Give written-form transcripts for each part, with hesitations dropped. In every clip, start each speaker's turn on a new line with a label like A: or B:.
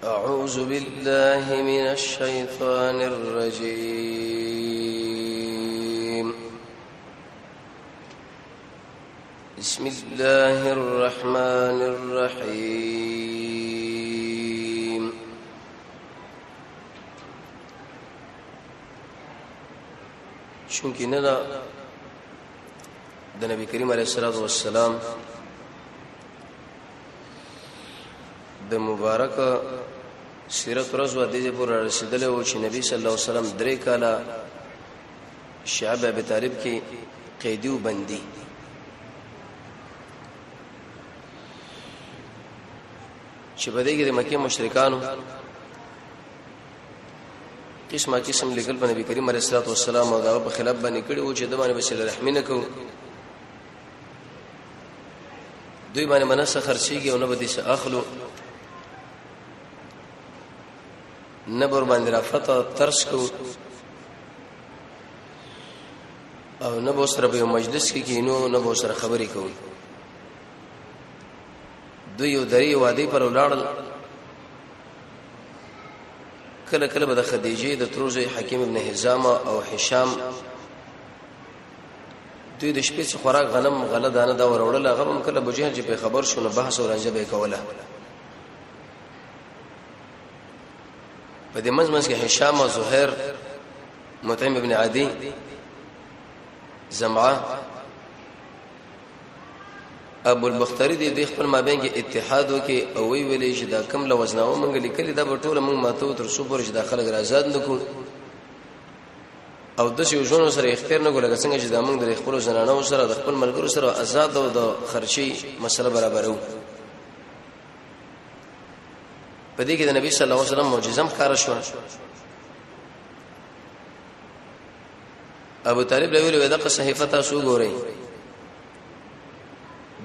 A: أعوذ بالله من الشيطان الرجيم. بسم الله الرحمن الرحيم. چونکہ ندا د نبی کریم علیه الصلاۃ والسلام د مبارک سیرت ورځ و دې پورې رسیدلې و چې نبی صلی الله علیه وسلم درې کاله شعب ابي طالب کې قیدی و بندي چې په دې کې د مکه مشرکانو قسم لیکل په نبی کریم علیه الصلاۃ والسلام او دغه په خلاف باندې کړي و چې د باندې بسل رحم نه کو دوی باندې منسخ خرچيږي او نه بدې څه اخلو نبر باندې رافته ترس کو او نبو سره په مجلس کې کینو نبو سره خبرې کوي دوی یو درې وادي پر ولاړل کله کله به د خدیجه د تروزه حکیم ابن حزام او هشام دوی د شپې څخه خوراک غنم غله دانه دا وروړل هغه هم کله بوجه چې په خبر شونه بحث او رانجه به کوله په دې منځ کې هشام او زهير مطعم ابن عدي زمعه ابو البختري دې خپل مابین کې اتحاد وکي او وی ویلې چې دا کم لوزناو مونږ لیکلي دا ټول مونږ ماتو تر څو پورې چې داخله آزاد نکو او د شیو ژوند سره اختیار نه ګولګ څنګه چې دا مونږ د خپل زنانو سره د خپل ملګرو سره آزاد او د خرچي مسله برابرو په دې کې د نبی صلی الله علیه وسلم معجزه ښکار شو ابو طالب له ویلو دغه صحیفه تاسو ګورئ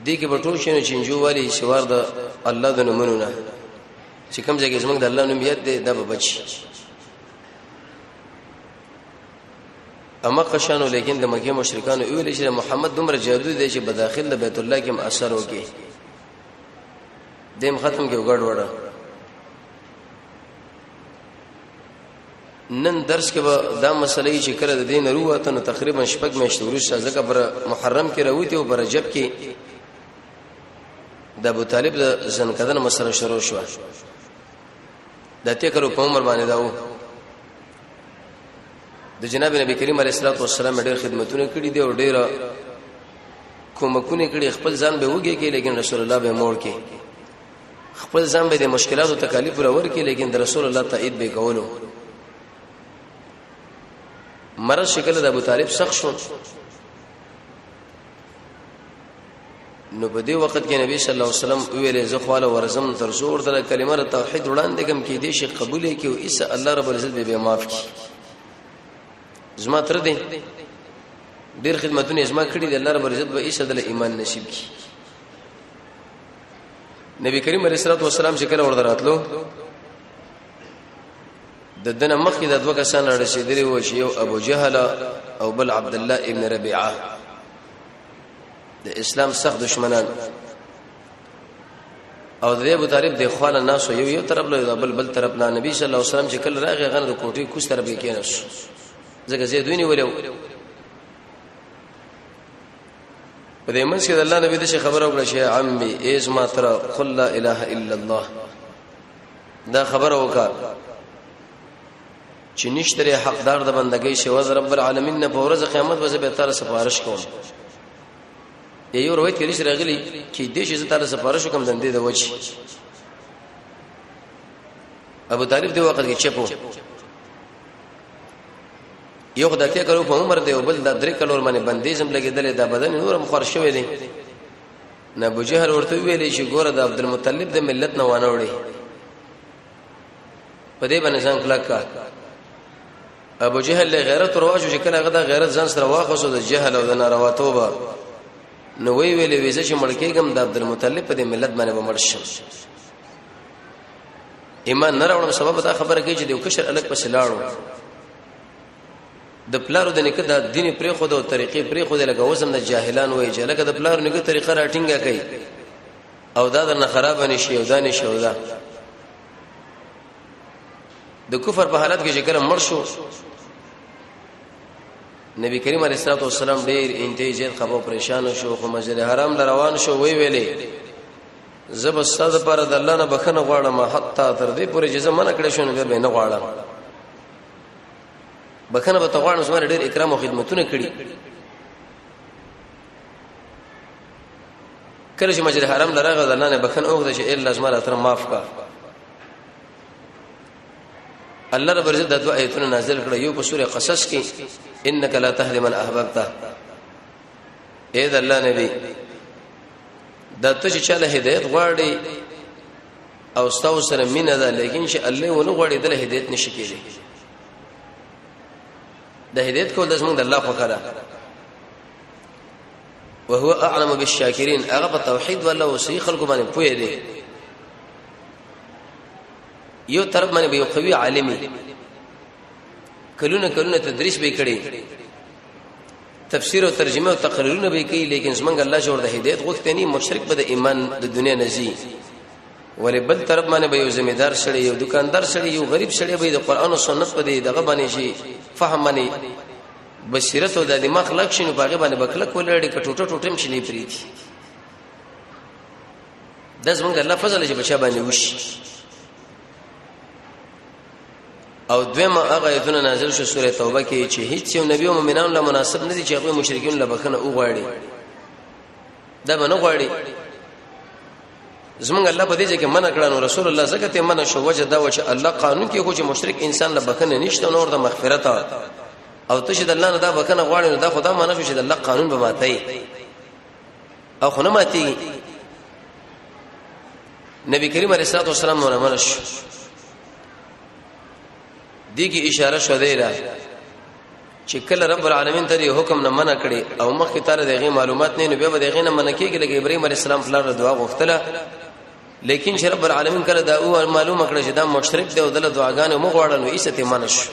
A: دې کې بټول شنو چنجو والی شوار د الله د نومونو نه چې کوم ځای کې زمونږ د الله نوم یاد دی دا به بچي اما قشانو لیکن د مکه مشرکانو ویل چې محمد دومره جادو دی چې بداخل د بیت الله کې اثر وکي دیم ختم کې وګړ وړه نن درس کې دا مسلې چې کړه د دین وروته نو تقریبا شپږ میاشتې وروسته ځکه پر محرم کې راوتی او پر رجب کې د ابو طالب د زنکدن مسله شروع شو د تکرو په عمر باندې داو د جناب نبی کریم علیه الصلاه والسلام ډېر خدمتونه کړې دي او ډېر کومکونه کړې خپل ځان به وګي کې لیکن رسول الله به موړ کې خپل ځان به د مشکلات او تکالیف ورور کې لیکن د رسول الله تایید به کولو مرض شکل د ابو طالب سخت شو نو په دې وخت کې نبی صلی الله علیه وسلم ویلې زخواله ورزم تر زور د کلمه توحید وړاندې کوم کې دې شي قبول کې او ایس الله رب العزت به معاف کړي زما تر دې ډېر خدمتونه زما کړې دي الله رب العزت به ایس د ایمان نصیب کړي نبی کریم علیه الصلاه والسلام چې کله ورته راتلو د دنه مخکې د دوه کسان رسیدلی و چې یو ابو جهل او بل عبد الله ابن ربيعه د اسلام سخت دشمنان او د ابو طالب د خواله ناس یو طرف له بل طرف نه نبی صلی الله علیه وسلم چې کله راغی غن د کوټې کوس طرف کې کېناس ځکه زیدونی ولو په دې منځ کې د الله نبی د خبره وکړه چې عمي ایز ما ترى قل لا اله الا الله دا خبره وکړه چې نشته حقدار د بندګۍ شوز رب العالمین نه په ورځ قیامت وځي به تعالی سفارش کوم یو روایت کې راغلی چې د دې چې تعالی سفارش کوم دندې د وجه ابو طالب دی وخت کې چپو یو خدای ته کړو په عمر دی او بل د درې کلور باندې بندیزم لګیدل د بدن نورم خور شوی دی نه ابو جهل ورته ویلې چې ګوره د عبد المطلب د ملت نه وانه وړي په دې باندې ځان کلک ابو جهل له غیرت رواجو چې کله غدا غیرت ځان سره واخصو د جهل او د ناروا توبه نو وی ویلې ویزه چې مړکېګم د عبد المطلب په دې ملت باندې ومرشم ایمان نه راوړم سبب دا خبره کوي چې د کشر الګ په سلاړو د پلارو د نیکه د دین پرې خو د طریقې پرې خو د لګه وسم د جاهلان وای چې لکه د پلارو نیکه طریقه راټینګه کوي او دا نه خراب نشي او دا نشي او دا د کفر په حالت کې چې کله مړ شو نبی کریم علیه الصلاه والسلام ډیر انتهاجت خبر پریشان شو خو مسجد حرام روان شو وی ویلې زب استاد پر د الله نه بخنه غواړم حتی تر دې پورې چې زمانہ کړې شو نه به نه غواړم بخنه به تغواړم زما ډیر اکرام او خدمتونه کړې کله چې مسجد حرام لرغه د الله نه بخنه اوغه چې الا زما تر معاف کا الله رب عزت د دعا ایتونه نازل کړه یو په سوره قصص کې انک لا تهدی من احببته اے د الله نبی دا ته چې چاله هدایت غواړي او ستاسو سره مینه ده لیکن چې الله ونه غواړي د هدایت نشي کېږي د هدایت کول د زمونږ د الله خو کړه وهو اعلم بالشاکرین هغه په توحید ولا وصی خلکو باندې پوهه دي یو طرف باندې به یو قوي عالمي کلونه تدریس به کړي تفسیر او ترجمه او تقریرونه به کوي لیکن زمونږ الله جوړ د هدایت غوښتنی مشرک به د ایمان د دنیا نزي ولې بل طرف باندې به یو ذمہدار سړی یو دکاندار سړی یو غریب سړی به د قران او سنت په دغه باندې شي فهم باندې بصیرت او د دماغ لکشن په هغه باندې بکلک ولړي کټوټه ټوټم شي پریتي د زمونږ الله فضل چې بچا باندې وشي او دویمه هغه ایتونه نازل شو سوره توبه کې چې هیڅ یو نبی او مؤمنان له مناسب نه دي چې هغه مشرکین له بخنه وغواړي دا به نه غواړي زمونږ الله په دې چې منع کړنو رسول الله زکه ته منع شو وجه دا و چې الله قانون کې خو چې مشرک انسان له بخنه نشته نور د مغفرت او ته چې د الله نه دا بخنه غواړي نو دا خدا منع شو چې د الله قانون به ماتي او خو نه ماتي نبی کریم علیه الصلاه والسلام نور منع شو دیږي اشاره شو دی را چې کله رب العالمین ته حکم نه منع کړي او مخکې تر دغه معلومات نه به دغه نه منع کېږي لکه ابراهيم عليه السلام فلر دعا غوښتله لیکن چې رب العالمین کله دا او معلومه کړه چې دا مشرک دی او د دعاګانو مغواړل نو ایسته منع شو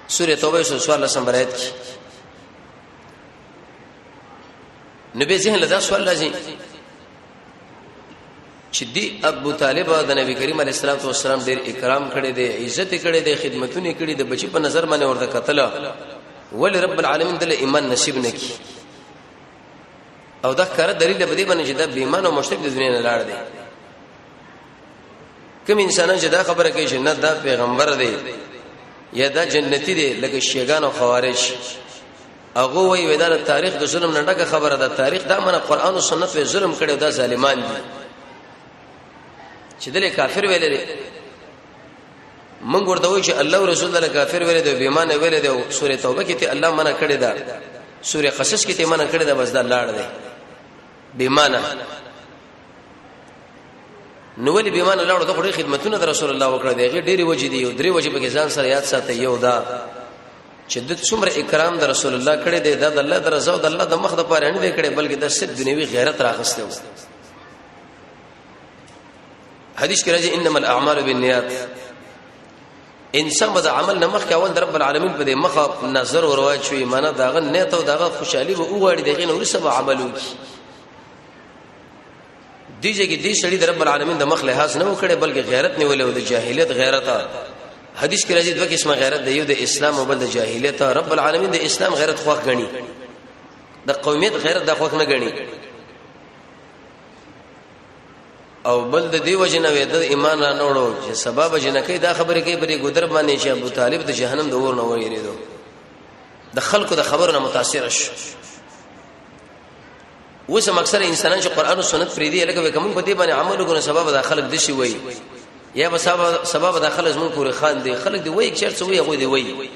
A: سوره توبه سوال سمبرایت کی نبی ذهن لدا سوال لازم چې دی ابو طالب د نبی کریم علیه السلام ډیر اکرام کړي دي عزت کړي دي خدمتونه کړي دي بچي په نظر باندې ورته قتل ول رب العالمین دل ایمان نصیب نکي او دا کار دلیل به دی باندې چې دا بې ایمان او مشرک د دنیا نه لاړ دي کوم انسانان چې دا خبره کوي چې نه دا پیغمبر دی یا دا جنتی دی لکه شیګان او خوارج هغه وی ودار تاریخ د ظلم نه ډکه خبره ده تاریخ دا منه قران او سنت په ظلم کړي دا ظالمان دي چې دل کافر ویل دي مونږ ورته وایو چې الله او رسول الله کافر ویل دي بیمانه ویل دي سوره توبه کې ته الله منع کړی دا سوره قصص کې ته منع کړی دا بس دا لاړ دی بیمانه نو ولې بیمانه لاړو ته خوري خدمتونه د رسول الله وکړه دی ډېری وجې دی او درې وجې به ځان سره یاد ساتي یو دا چې د څومره اکرام د رسول الله کړی دی دا د الله د رضا او د الله د مخ د پاره نه دی کړی بلکې د صرف دنیوي غیرت راغسته و حدیث کې راځي انما الاعمال بالنیات انسان به د عمل نه مخکې اول د رب العالمین په دې مخ نظر ورواچ شوی معنا داغه نیت او داغه خوشحالي به وګړي دغه نور سبا عملو دیږي کې دې سړي د رب العالمین د مخ لحاظ نه وکړي بلکې غیرت نه ولې او د جاهلیت غیرت حدیث کې راځي دوه قسمه غیرت دی یو د اسلام او بل د جاهلیت رب العالمین د اسلام غیرت خوښ غني د قومیت غیرت د خوښ نه غني او بل د دی وجنه وې د ایمان را نوړو چې سبب جنکې دا خبره کوي بری ګدر باندې چې ابو طالب د جهنم د اور نه وېریدو د خلکو د خبرونو متاثر شو وسم اکثر انسانان چې قران او سنت پرې دی لکه کوم په دې باندې عمل وکړي سبب د خلک دشي وای یا به سبب د خلک زمون پورې خان دي خلک دی وای چرڅ وای هغه دی وای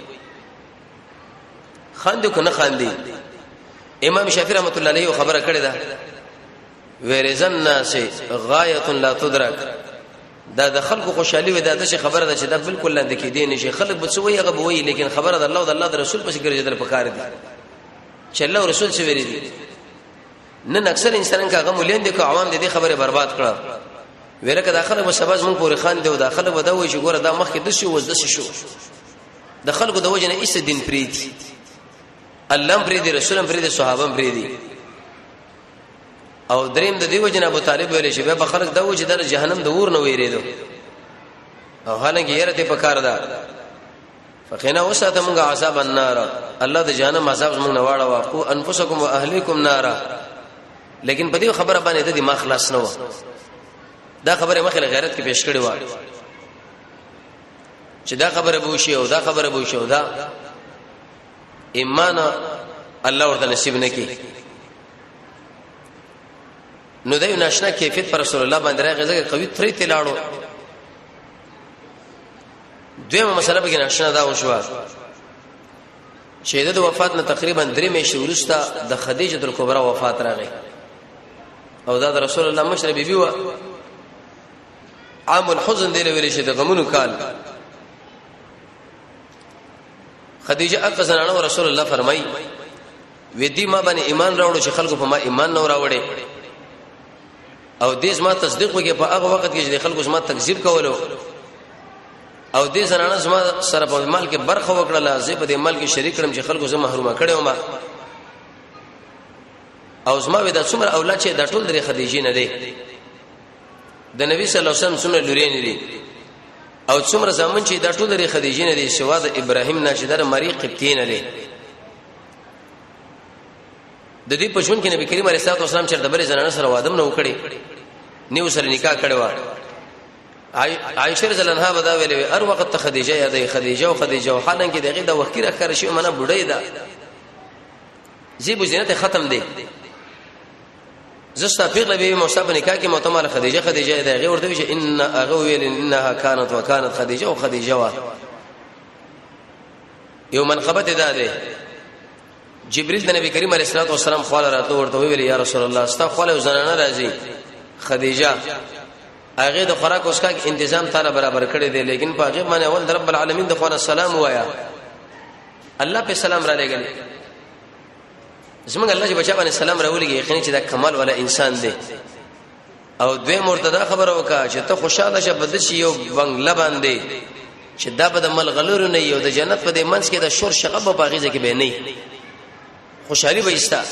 A: خان دي کنه خان دي امام شافعي رحمت الله علیه خبره کړې ده ورزن الناس غایه لا تدرک دا د خلکو خوشحالي ودا د خبره ده چې دا بالکل لاندې کې دي نشي خلک به څه وای هغه وای لیکن خبره ده الله او د الله رسول په شکر جدل پکار دي چې الله رسول څه ویلي دي نن اکثر انسانان کاغه مولین دي کو عوام دي خبره برباد کړه ورکه داخله به سباز مونږ پورې خان دی او داخله به دا وای چې ګوره دا مخ کې د شي وز د شي د خلکو د وجنه ایست دین پریدي الله پریدي رسول پریدي صحابه پریدي او دریم د دیو جن ابو طالب ویل شي به خلک دا و چې د جهنم د اور نه ویریدو او حالانکه یره ته پکار ده فقینا وساته موږ عذاب النار الله د جهنم عذاب موږ نه واړه واقو انفسکم واهلیکم نارا لیکن په دې خبره باندې د دماغ خلاص نه و دا خبره مخه غیرت کې پیش کړی و چې دا خبره به وشي او دا خبره به وشي او دا ایمان الله ورته نصیب نکي نو دایو ناشنا کیفیت پر رسول الله باندې راغی قوی تری تلاړو دویمه مسله به ناشنا دا وشو چې د وفات نه تقریبا 3 میاشتې وروسته د خدیجه کلبرا وفات راغی او دا د رسول الله مشره بیبي و عام الحزن دی ویل شي د غمونو کال خدیجه اقزنانه رسول الله فرمای وې دې ما باندې ایمان راوړو چې خلکو په ما ایمان نه راوړي او دې ما تصدیق وکي په هغه وخت کې چې خلکو ما تکذیب کولو او دې زنانه زما سره په مال کې برخه وکړه زه په دې مال کې شریک کړم چې خلکو زه محرومه کړم ما او زما ودا څومره اولاد چې د ټول درې خدیجه نه دي د نبی صلی الله علیه وسلم څومره لوري دي او څومره زمون چې د ټول درې خدیجه نه دي سوا د ابراهیم ناشدار مری قبطی نه دي د دې په شون کې نبی کریم علیه الصلاه والسلام چرته بل زنانه سره وادم نه وکړي نیو سره نکاح کړي و عائشه رضی الله عنها ودا ویلې هر وخت خدیجه یادې خدیجه او حالانکه دغه د وخت راخره شي منه بډای ده زیب زینت ختم دي زستا پیغله به مصطفی نکاح کې معتمر خدیجه دغه ورته وی ان اغه ویل انها كانت وكانت خدیجه او خدیجه وا یو منقبت ده جبريل د نبی کریم علیه الصلاه والسلام خپل راته ورته ویل یا رسول الله استا خپل زنانه راځي خدیجه هغه د خوراک اوس کا تنظیم تعالی برابر کړی دی لیکن په هغه باندې اول رب العالمین د خوانه سلام وایا الله په سلام را لګل زمونږ الله چې بچا باندې سلام راولېږي یقیني چې دا کمال ولا انسان دی او دوی مرتدا خبره وکړه چې ته خوشاله شه بد شي یو بنگله باندې چې دا به د ملغلور نه یو د جنت په دې منځ کې د شور شغب په باغیزه کې به نه خوشحالي به استا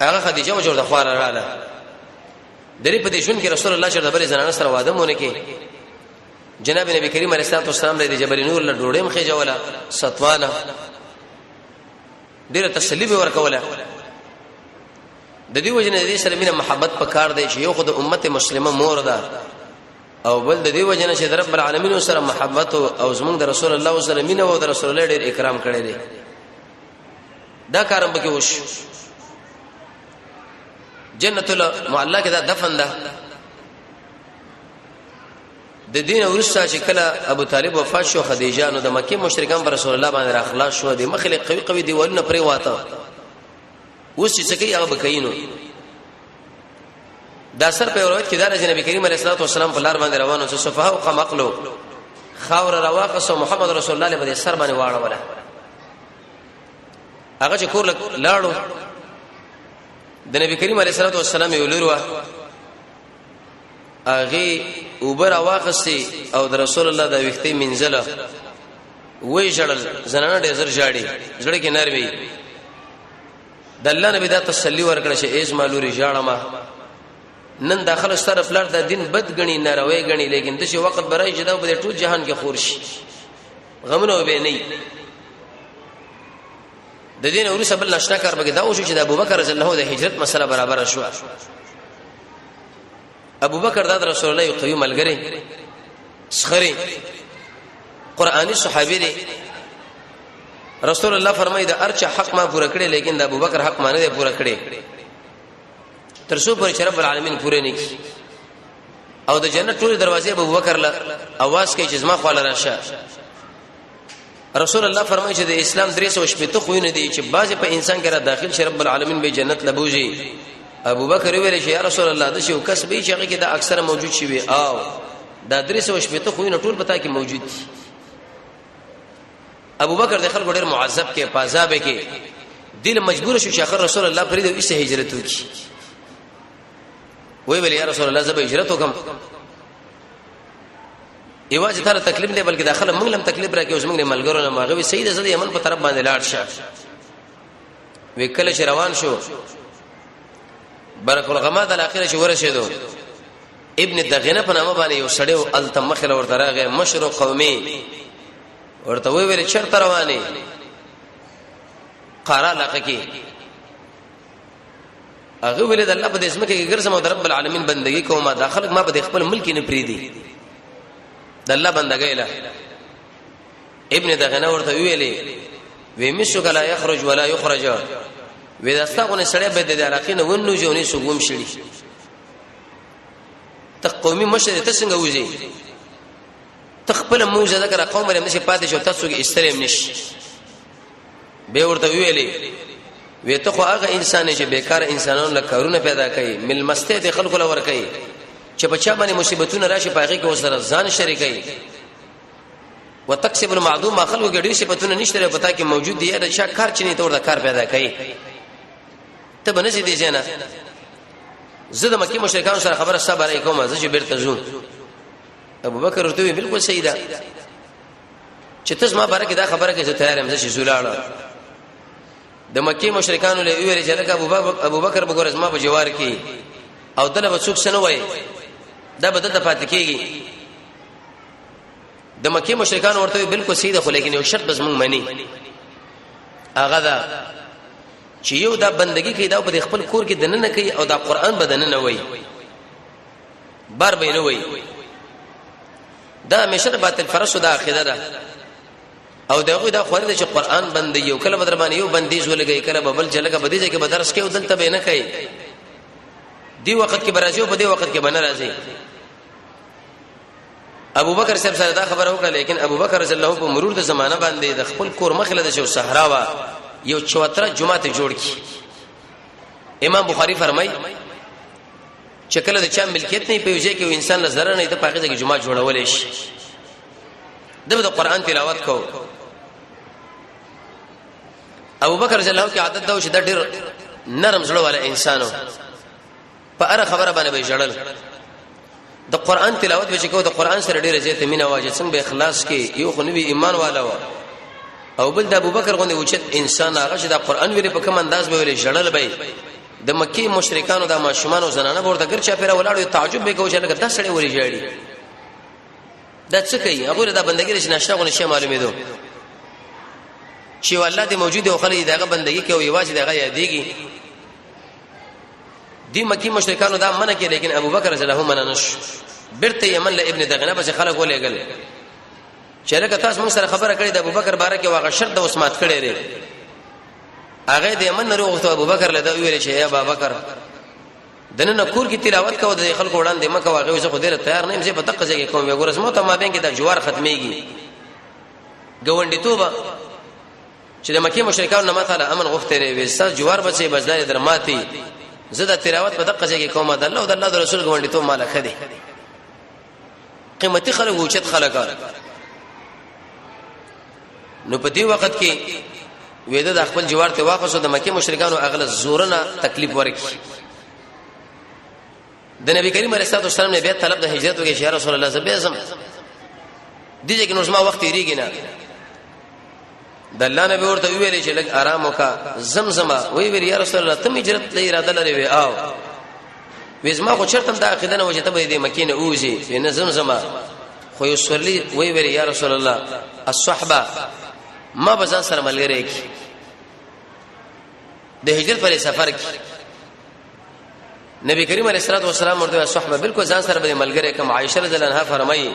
A: هغه خدیجه او جوړه خوار رااله درې په دې شون کې رسول الله صلی الله علیه وسلم سره واده مونږ کې جناب نبی کریم علیه الصلاه والسلام د جبل نور له ډوړې مخې جوړه ستوانه ډیره تسلی به ورکوله د دې وجنه دې سره مینه محبت پکار دی چې یو خود امت مسلمه مور ده او بل د دې وجنه چې رب العالمین سره محبت او زمونږ د رسول الله سره مینه او د رسول الله ډیر اکرام کړی دی دا کارم به کې وش جنت المعلا کې دا دفن ده د دین ورسره چې کله ابو طالب وفات شو خدیجه نو د مکه مشرکان پر رسول الله باندې اخلاص شو د مخله قوي دیوالونه پرې واته اوس چې کوي هغه بکینو دا سر په روایت کې دا نبی کریم علیه الصلاه والسلام په لار باندې روانو چې صفه او قمقلو خاور رواقص محمد رسول الله باندې سر باندې واړه ولا هغه چې کور لاړو د نبی کریم علیه الصلاه والسلام یو لوروا اغه اوبر واخستي او د رسول الله د وختي منزله وې جړل زنانه ډېر زر جاړي زړه کې نرمي د الله نبی دا تسلی ورکړه چې ایز مالوري جاړما نن داخله ستاره پلار د دین بد غني ناروي غني لیکن د شي وخت برای جدا په ټول جهان کې خور شي غمنه به نه د دین ورسره بل نشنا کار بګه دا او چې د ابوبکر رضی الله عنه د هجرت مسله برابر شو ابوبکر د رسول الله یو قوي ملګری سخري قرآني صحابي دی رسول الله فرمایي د ارچا حق ما پورا کړی لیکن د ابوبکر حق ما نه پورا کړی تر څو پر رب العالمین پوره نه کی او د جنت ټول دروازې ابوبکر له आवाज کوي چې زما خواله راشه رسول الله فرمایي چې د اسلام 380 خوونه دي چې بعضی په انسان کې را داخل شي رب العالمین به جنت لبوږي ابوبکر ویل چې یا رسول الله د شو کس به چې هغه کې دا اکثر موجود شي او دا 380 خوونه ټول پتا کې موجود دي ابوبکر د خلکو ډېر معذب کې پازاب کې دل مجبور شو چې اخر رسول الله فرید او ایسه هجرت وکړي وی یا رسول الله زب هجرت وکم ایواز ته تکلیف نه بلکې داخله موږ لم تکلیف راکې اوس موږ ملګرو نه ماغه وی سید زده یمن په طرف باندې لاړ شه وکله چې روان شو برک الغماد الاخره چې ورسېدو ابن دغنه په نامه باندې یو سړی التمخل ورته راغی مشر قومي ورته ویل چرته رواني قرا لکه کې هغه ویل د الله په اسمه کې ګرځم او د رب العالمین بندگی کوم داخله ما په خپل ملک نه پریدي د الله بندګۍ له ابن دغنه ورته ویلې وې مسوک لا يخرج ولا يخرج وې داستغونه سړی به د علاقې نه ونو جونې سګوم شړي ته قومي مشر ته څنګه وځي تخپل موجه ذکر قوم لري نشي پاتې شو تاسو کې استریم نشي به ورته ویلې وې ته خو هغه انسان چې بیکار انسانانو له کارونه پیدا کوي مل مسته د خلکو لور کوي چې بچا باندې مصیبتونه راشي پاږي کې وسره ځان شریکي وتکسب المعدوم خلکو کې ډېر صفاتونه نشته پتا کې موجود دي دا شا کار چني تور د کار پیدا کوي ته بنسي دي جنا زه د مکی مشرکان سره خبره صبر علیکم زه چې بیرته زوم ابو بکر ورته بالکل صحیح ده چې تاسو ما بارکه دا خبره کې زه تیار یم زه چې زولاړه د مکی مشرکان له ویل چې لکه ابو بکر بګور اسما په جوار کې او دله به څوک سنوي دا بدل د پات کېږي د مکی مشرکان ورته بالکل صحیح ده خو لیکن یو شرط بس مونږ منی هغه دا چې یو دا بندگی کوي دا په خپل کور کې دنه کوي او دا قران بدنه نه وای بار به نه وای دا همیشه د باطل فرسو دا عقیده ده او دغه دا خو دې چې قران بند یو کله بدر باندې یو بندیز ولګي کله بل جلګه بدیږي کې بدرس کې ودلته به نه کوي دی وخت کې برازي او په دې وخت کې بنه راځي ابو بکر صاحب سره دا خبره وکړه لیکن ابو بکر رضی الله په مرور د زمانہ باندې د خپل کور مخله د شو صحرا وا یو چوتره جمعه ته جوړ کی امام بخاری فرمای چې کله د چا ملکیت نه پیوځي کې انسان له zarar نه ته پاګه کې جمعه جوړول شي دغه قرآن تلاوت کو ابو بکر رضی الله کی عادت دا چې د ډیر نرم زړه والا انسانو په اړه خبره باندې به جړل د قرآن تلاوت به چې کو د قرآن سره ډیره زیاته مینه واجب څنګه به اخلاص کې یو خنوي ایمان والا و او بل د ابو بکر غوندي اوچت انسان هغه چې د قرآن ویلي په کوم انداز به ویلي جړل به د مکی مشرکانو د ماشومان او زنانه ورته ګر چا پیرا ولاړو تعجب به کوي چې لکه 10 سړي ولې جاړي دا څه کوي هغه د بندګۍ نشه غو نشه معلومې دو چې والله دې موجود او خلک دغه بندګۍ کوي واجب دغه یادېږي دی مکی مشرکانو دا منه کې لیکن ابو بکر رضی الله عنه نش برته یمن له ابن دغنه بس خلک ولېګل چې لکه تاسو موږ سره خبره کړې د ابو بکر باره کې واغ شرط د عثمان کړې لري هغه د یمن نه وروغته ابو بکر له دا ویل چې یا ابو بکر دنه کور کې تلاوت کوو د خلکو وړاندې مکه واغې زه خو ډیر تیار نه یم زه په دقه ځای کې کوم یو ورځ مو ته ما بین کې د جوار ختميږي ګوندې توبه چې د مکی مشرکانو نه مثلا امن غوښته لري وسه جوار بچي بجدار درماتي زه د تلاوت په دقه ځای کې کوم د الله او د الله رسول ګوندې توبه مال خدي قیمتي خلک اوچت خلک نو په دې وخت کې وېده د خپل جوار ته واپسو د مکی مشرکانو اغله زورنه تکلیف ورکړي د نبی کریم علیه الصلاه والسلام نه بیا طلب د هجرت وکړي یا رسول الله زبېزم دې کې نو زما وخت یریږي نه د الله نبی ورته ویلې چې لږ آرام وکا زمزمه وی ویل یا رسول الله تم هجرت له اراده لري وی او وزما خو چرته د عقیده نه وجته به دې مکینه اوځي نه زمزمه خو یوسلی وی ویل یا رسول الله الصحبه ما بزان سره ملګری کی د هجرت پر سفر کی نبی کریم علیه الصلاه والسلام ورته صحبه بالکل ځان سره به ملګری کوم عائشه رضی الله عنها فرمایي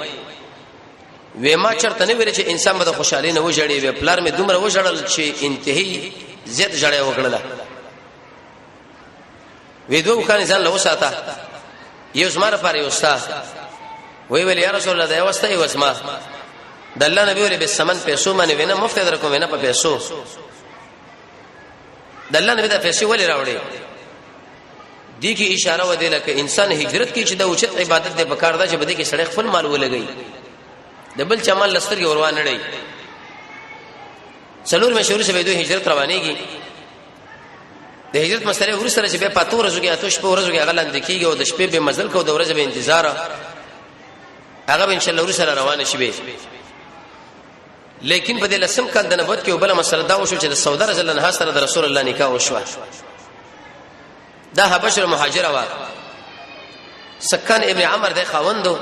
A: و ما چرته نه ویل چې انسان به خوشالي نه وژړي و پلار می دومره وژړل چې انتهایی زیات جړې وکړله و دوه کان ځان له وساته یو زماره پر یو ستا وی ویل یا رسول الله دا واسطه یو اسما د الله نبی ولې به سمن پیسو باندې وینه مفت درکو وینه په پیسو د الله نبی دا پیسې ولې راوړي دي کی اشاره و دی لکه انسان هجرت کی چې د اوچت عبادت د بکار دا چې بده کې سړی خپل مال ولګي د بل چمن لستر ور وانه دی څلور مشهور شوی دوی هجرت روانيږي د هجرت مسله ورسره چې به پاتو ورځو کې اتوش په ورځو کې غلند کیږي او د شپې به مزل کو د ورځې به انتظار هغه ان شاء الله ورسره روان شي لیکن په دې لسم کال د نبوت کې وبله مسله دا وشو چې د سودا رضی الله عنها سره د رسول الله نکاح وشو دا حبشه مهاجره وا سکان ابن عمر د خاوندو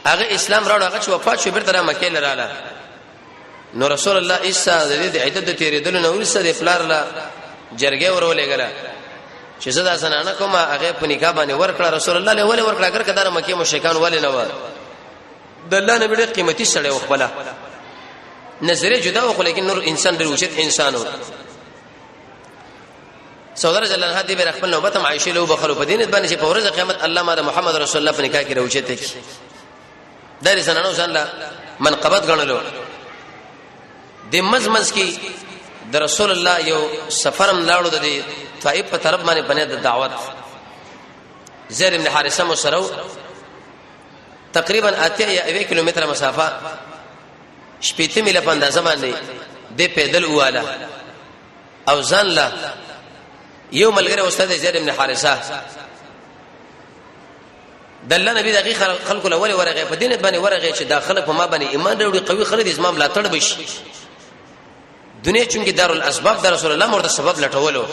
A: هغه اسلام راوړ هغه چې وفات شو بیرته مکه لراله نو رسول الله عیسی د عدت تیرېدل نو ورسره د پلار لا جرګه ورولېګله چې زدا زنانه کومه هغه په نکاح باندې ورکړه رسول الله له ولې ورکړه اگر کدار مکه مشرکان ولې نه و د الله نبی ډېر قیمتي سړی وخپله نظر جدا و خو لیکن نور انسان ډېر اوچت انسان و سودره جل الله دې بر خپل نوبت عائشہ له بخلو په دین باندې چې په ورځ قیامت الله ما محمد رسول الله په نکاح کې راوچته کی دار زنانو ځان لا منقبت غنلو د مزمز کې د رسول الله یو سفرم لاړو د طائف په طرف باندې بنه د دعوت زید بن حارثه مسرو تقریبا اته یا 1 کیلومتر مسافه شپېته میله په اندازه باندې د پیدل واله او ځان لا یو ملګری استاد زید بن حارثه دل نبی دغه خلق الاول ورغه په دین باندې ورغه چې داخله په ما باندې ایمان وروړي قوي خلک اسلام لا تړ بشي دنیا چونګي دار الاسباب در رسول الله مرده سبب لټولو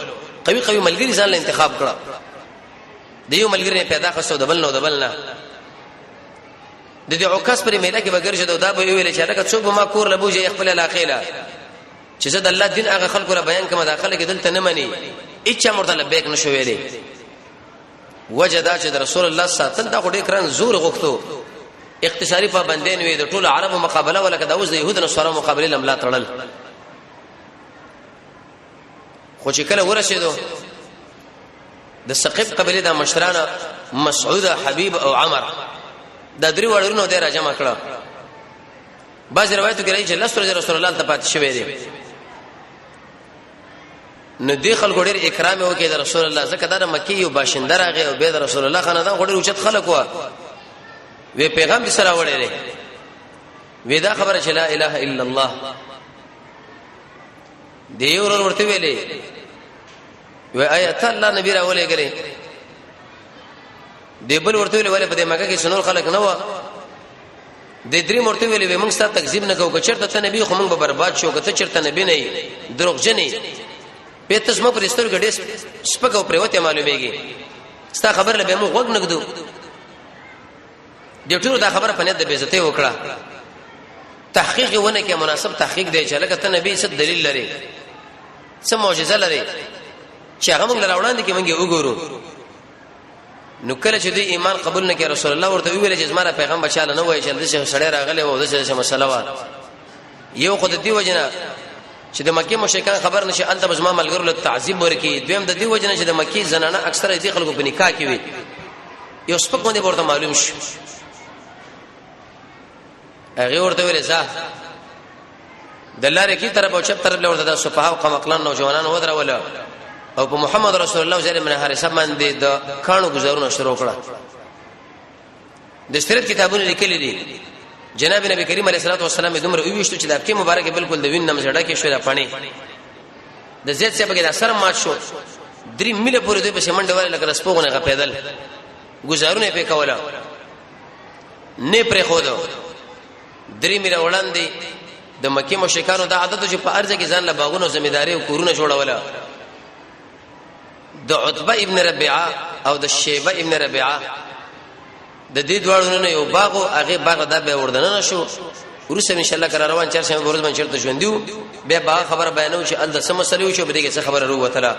A: قوي ملګری ځان له انتخاب کړه دیو ملګری پیدا کړو دبل نه د دې عکاس پر میله کې بغیر شته دا به ویل چې هغه څوک ما کور لبوجه خپل علاقه لا چې زد الله دین هغه خلکو را بیان کما داخله کې دلته نه مني اچا مرته لبیک نشو ویلې وجدا چې رسول الله ساتل دا غډې کران زور غوښتو اقتصادي پابندین وي د ټولو عربو مقابله ولکه د اوس د يهودو سره مقابله لملا تړل خو چې کله ورسېدو د ثقيف قبيله د مشرانه مسعود حبيب او عمر دا درې وړونو د راجمع کړه بعض روایتو کې راځي چې لسره رسول الله ته پات شوی دی نو دی خلکو ډېر اکرام وکړي د رسول الله زکه دا مکی یو باشنده راغی او به د رسول الله خاندان ډېر اوچت خلک و وی پیغام دې سره وړي وی دا خبره چې لا اله الا الله دی ورته ویلې وی آیت الله نبی راولې غره دی بل ورته ویلې ولې په دې مکه کې سنور خلک نه و د درې مرته ویلې موږ ستاسو تکذیب نه کوو چې چرته نبی خو موږ به برباد شو که چرته نبی نه دروغجنې په تاسو پر استر غډې سپکو پروته معلومیږي ستا خبر له به موږ وګ نګدو د ټولو دا خبره په نه د بیزته وکړه تحقیق ونه کې مناسب تحقیق دی چې لکه ته نبی څه دلیل لري څه معجزه لري چې هغه موږ لراوړاندې کې موږ وګورو نو کله چې د ایمان قبول نه کړ رسول الله ورته ویل چې زما پیغام بچاله نه وای چې د سړی راغلی و د څه مسله و یو خود دی وجنه چې د مکه مشرکان خبر نشي انت بزما ملګرو له تعذيب ورکی دویم د دی وجنه چې د مکه زنانه اکثره دي خلکو په نکاح کې وي یو سپک باندې ورته معلوم شي هغه ورته ویل ځه د لارې کی طرف او چپ طرف له ورته د صفها او قمقلان نوجوانان ودره ولا او په محمد رسول الله صلی الله علیه وسلم باندې د کانو گزارونه شروع کړه د سترت کتابونه لیکلي دي جناب نبی کریم علیه الصلاه والسلام دمر ویشتو چې د کې مبارک بالکل د وینم زړه کې شوی را پانی د زید څخه بګی د اثر مات شو درې میله پورې دوی په سیمنډ والے لکه رسپوغونه غ پیدل گزارونه په کوله نه پرې خو دو درې میله وړاندې د مکه مشرکانو د عادت چې په ارزه کې ځان له باغونو ځمیداري او کورونه جوړوله د عتبه ابن ربيعه او د شیبه ابن ربيعه د دې دوړو نه یو باغ او هغه باغ دا به وردننه شو ورسره ان شاء الله قرار روان 4 سم ورځ باندې چرته ژوندیو به باغ خبر بیانو چې ال د سم مسلې شو به دې څه خبره وروته